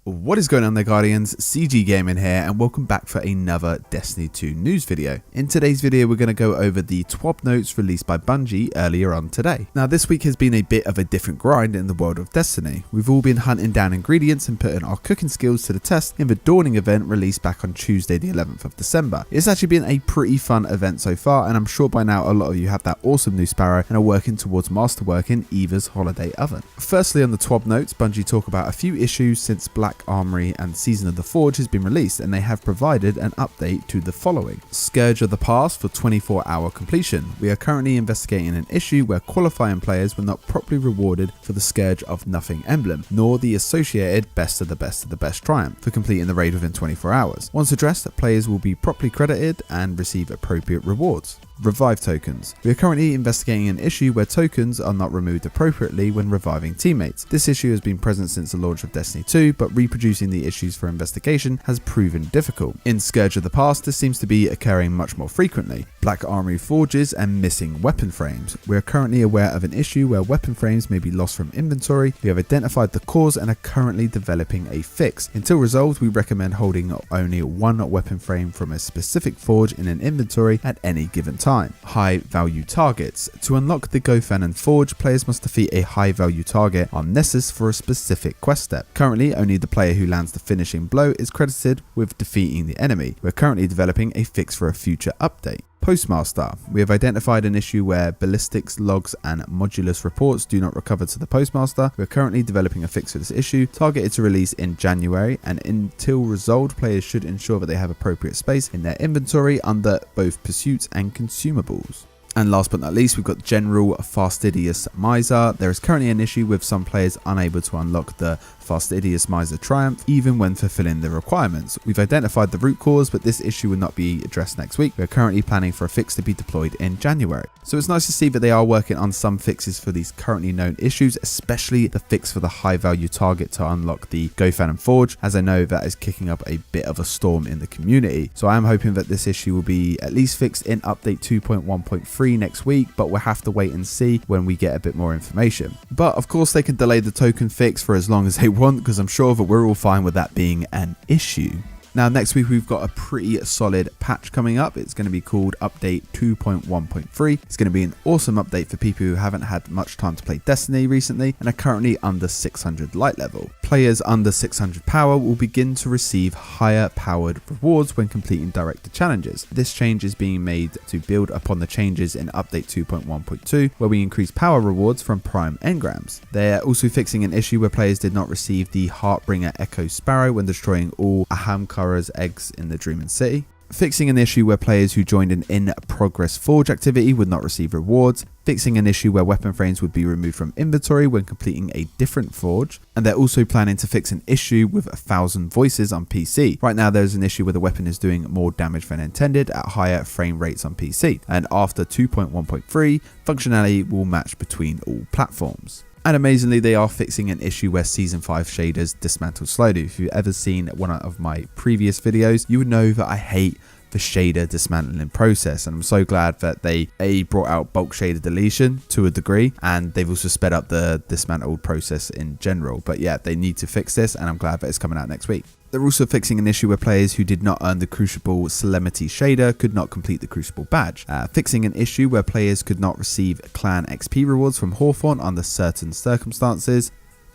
What is going on there, Guardians? CG Gaming here, and welcome back for another Destiny 2 news video. In today's video, we're going to go over the TWAB notes released by Bungie earlier on today. Now, this week has been a bit of a different grind in the world of Destiny. We've all been hunting down ingredients and putting our cooking skills to the test in the Dawning event released back on Tuesday the 11th of December. It's actually been a pretty fun event so far, and I'm sure by now a lot of you have that awesome new Sparrow and are working towards masterworking Eva's holiday oven. Firstly, on the TWAB notes, Bungie talk about a few issues since Black Armory and Season of the Forge has been released, and they have provided an update to the following. Scourge of the Past for 24-hour completion. We are currently investigating an issue where qualifying players were not properly rewarded for the Scourge of Nothing emblem, nor the associated Best of the Best of the Best triumph for completing the raid within 24 hours. Once addressed, players will be properly credited and receive appropriate rewards. Revive tokens. We are currently investigating an issue where tokens are not removed appropriately when reviving teammates. This issue has been present since the launch of Destiny 2, but reproducing the issues for investigation has proven difficult. In Scourge of the Past, this seems to be occurring much more frequently. Black Armory forges and missing weapon frames. We are currently aware of an issue where weapon frames may be lost from inventory. We have identified the cause and are currently developing a fix. Until resolved, we recommend holding only one weapon frame from a specific forge in an inventory at any given time. High value targets. To unlock the Gothan Forge, players must defeat a high value target on Nessus for a specific quest step. Currently, only the player who lands the finishing blow is credited with defeating the enemy. We're currently developing a fix for a future update. Postmaster. We have identified an issue where ballistics, logs and modulus reports do not recover to the Postmaster. We are currently developing a fix for this issue, targeted to release in January, and until resolved, players should ensure that they have appropriate space in their inventory under both pursuits and consumables. And last but not least, we've got General Fastidious Miser. There is currently an issue with some players unable to unlock the Fastidious Miser Triumph, even when fulfilling the requirements. We've identified the root cause, but this issue will not be addressed next week. We are currently planning for a fix to be deployed in January. So it's nice to see that they are working on some fixes for these currently known issues, especially the fix for the high value target to unlock the Gothan Forge, as I know that is kicking up a bit of a storm in the community. So I am hoping that this issue will be at least fixed in update 2.1.3 next week, but we'll have to wait and see when we get a bit more information. But of course they can delay the token fix for as long as they want, because I'm sure that we're all fine with that being an issue. Now, next week, we've got a pretty solid patch coming up. It's going to be called Update 2.1.3. It's going to be an awesome update for people who haven't had much time to play Destiny recently and are currently under 600 light level. Players under 600 power will begin to receive higher powered rewards when completing directed challenges. This change is being made to build upon the changes in Update 2.1.2, where we increase power rewards from prime engrams. They're also fixing an issue where players did not receive the Heartbringer Echo Sparrow when destroying all Ahamkara's eggs in the Dreaming City. Fixing an issue where players who joined an in-progress forge activity would not receive rewards. Fixing an issue where weapon frames would be removed from inventory when completing a different forge. And they're also planning to fix an issue with 1,000 voices on PC. Right now there's an issue where the weapon is doing more damage than intended at higher frame rates on PC. And after 2.1.3, functionality will match between all platforms. And amazingly, they are fixing an issue where Season 5 shaders dismantle slowly. If you've ever seen one of my previous videos, you would know that I hate the shader dismantling process, and I'm so glad that they brought out bulk shader deletion to a degree, and they've also sped up the dismantled process in general. But yeah, they need to fix this, and I'm glad that it's coming out next week. They're also fixing an issue where players who did not earn the Crucible Solemnity shader could not complete the Crucible badge. Fixing an issue where players could not receive clan XP rewards from Hawthorne under certain circumstances.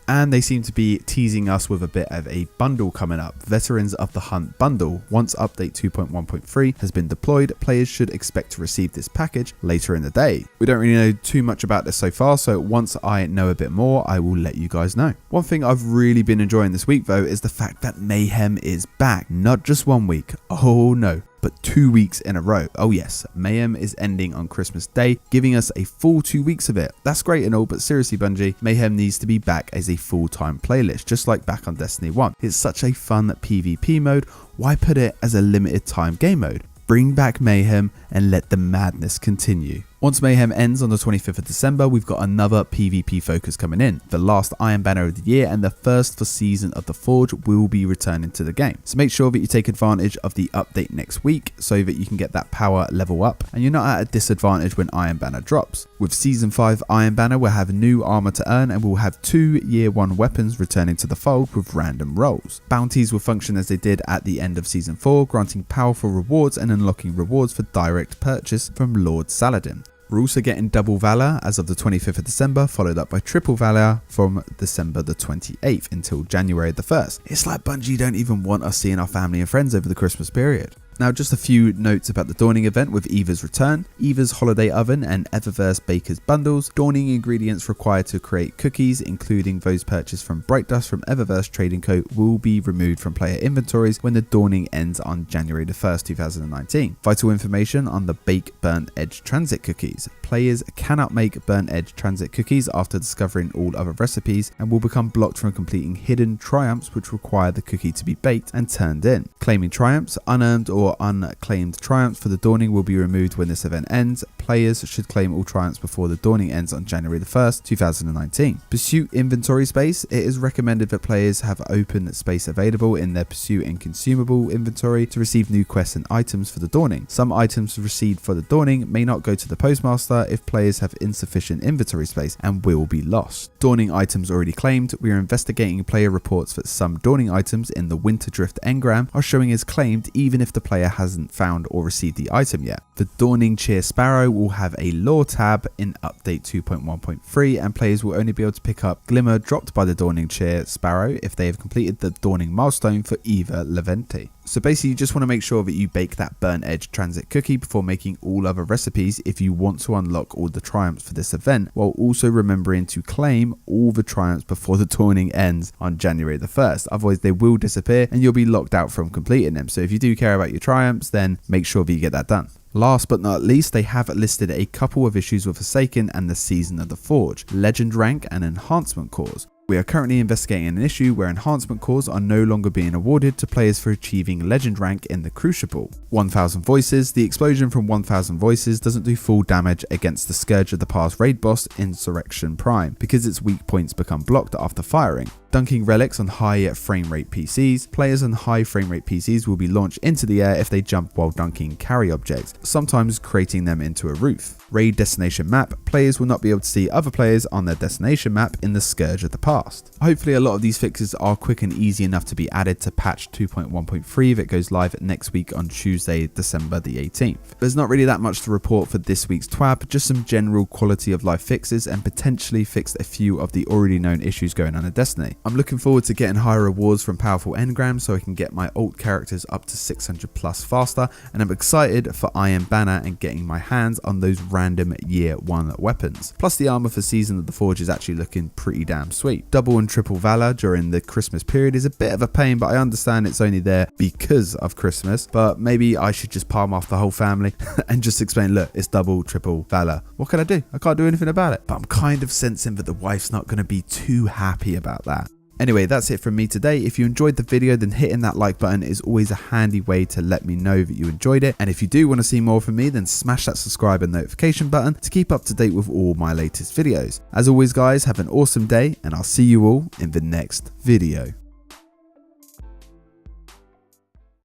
And they seem to be teasing us with a bit of a bundle coming up. Veterans of the Hunt bundle. Once update 2.1.3 has been deployed, players should expect to receive this package later in the day. We don't really know too much about this so far, so once I know a bit more, I will let you guys know. One thing I've really been enjoying this week though is the fact that Mayhem is back. Not just 1 week, oh no, but 2 weeks in a row. Oh yes, Mayhem is ending on Christmas Day, giving us a full 2 weeks of it. That's great and all, but seriously Bungie, Mayhem needs to be back as a full-time playlist, just like back on Destiny 1. It's such a fun PvP mode, why put it as a limited time game mode? Bring back Mayhem and let the madness continue. Once Mayhem ends on the 25th of December, we've got another PvP focus coming in. The last Iron Banner of the year and the first for Season of the Forge will be returning to the game. So make sure that you take advantage of the update next week so that you can get that power level up and you're not at a disadvantage when Iron Banner drops. With Season 5 Iron Banner, we'll have new armor to earn and we'll have 2 Year 1 weapons returning to the fold with random rolls. Bounties will function as they did at the end of Season 4, granting powerful rewards and unlocking rewards for direct purchase from Lord Saladin. We're also getting double Valor as of the 25th of December, followed up by triple Valor from December the 28th until January the 1st. It's like Bungie don't even want us seeing our family and friends over the Christmas period. Now, just a few notes about the Dawning event with Eva's return, Eva's Holiday Oven and Eververse Baker's Bundles, Dawning ingredients required to create cookies, including those purchased from Bright Dust from Eververse Trading Co., will be removed from player inventories when the Dawning ends on January the 1st, 2019. Vital information on the Bake Burnt Edge Transit Cookies. Players cannot make Burnt Edge Transit Cookies after discovering all other recipes and will become blocked from completing hidden triumphs which require the cookie to be baked and turned in. Claiming triumphs, unearned or unclaimed triumphs for the Dawning will be removed when this event ends. Players should claim all triumphs before the Dawning ends on January the 1st, 2019. Pursuit inventory space. It is recommended that players have open space available in their pursuit and consumable inventory to receive new quests and items for the Dawning. Some items received for the Dawning may not go to the postmaster if players have insufficient inventory space and will be lost. Dawning items already claimed. We are investigating player reports that some Dawning items in the Winter Drift engram are showing as claimed even if the player hasn't found or received the item yet. The Dawning Cheer Sparrow will have a lore tab in update 2.1.3 and players will only be able to pick up Glimmer dropped by the Dawning Cheer Sparrow if they have completed the Dawning milestone for Eva Levente. So basically you just want to make sure that you bake that Burnt Edge Transit cookie before making all other recipes if you want to unlock all the triumphs for this event, while also remembering to claim all the triumphs before the Dawning ends on January the 1st. Otherwise they will disappear and you'll be locked out from completing them. So if you do care about your triumphs, then make sure that you get that done. Last but not least, they have listed a couple of issues with Forsaken and the Season of the Forge, Legend Rank and Enhancement Cores. We are currently investigating an issue where enhancement cores are no longer being awarded to players for achieving legend rank in the Crucible. 1000 Voices. The explosion from 1000 Voices doesn't do full damage against the Scourge of the Past raid boss Insurrection Prime because its weak points become blocked after firing. Dunking relics on high frame rate PCs. Players on high frame rate PCs will be launched into the air if they jump while dunking carry objects, sometimes creating them into a roof. Raid destination map. Players will not be able to see other players on their destination map in the Scourge of the Past. Hopefully a lot of these fixes are quick and easy enough to be added to patch 2.1.3 that goes live next week on Tuesday, December the 18th. There's not really that much to report for this week's TWAB, just some general quality of life fixes and potentially fixed a few of the already known issues going on in Destiny. I'm looking forward to getting higher rewards from powerful engrams so I can get my alt characters up to 600 plus faster, and I'm excited for Iron Banner and getting my hands on those random Year 1 weapons. Plus the armor for Season of the Forge is actually looking pretty damn sweet. Double and triple Valor during the Christmas period is a bit of a pain, but I understand it's only there because of Christmas, but maybe I should just palm off the whole family and just explain, look, it's double, triple Valor. What can I do? I can't do anything about it. But I'm kind of sensing that the wife's not going to be too happy about that. Anyway, that's it from me today. If you enjoyed the video, then hitting that like button is always a handy way to let me know that you enjoyed it. And if you do want to see more from me, then smash that subscribe and notification button to keep up to date with all my latest videos. As always, guys, have an awesome day and I'll see you all in the next video.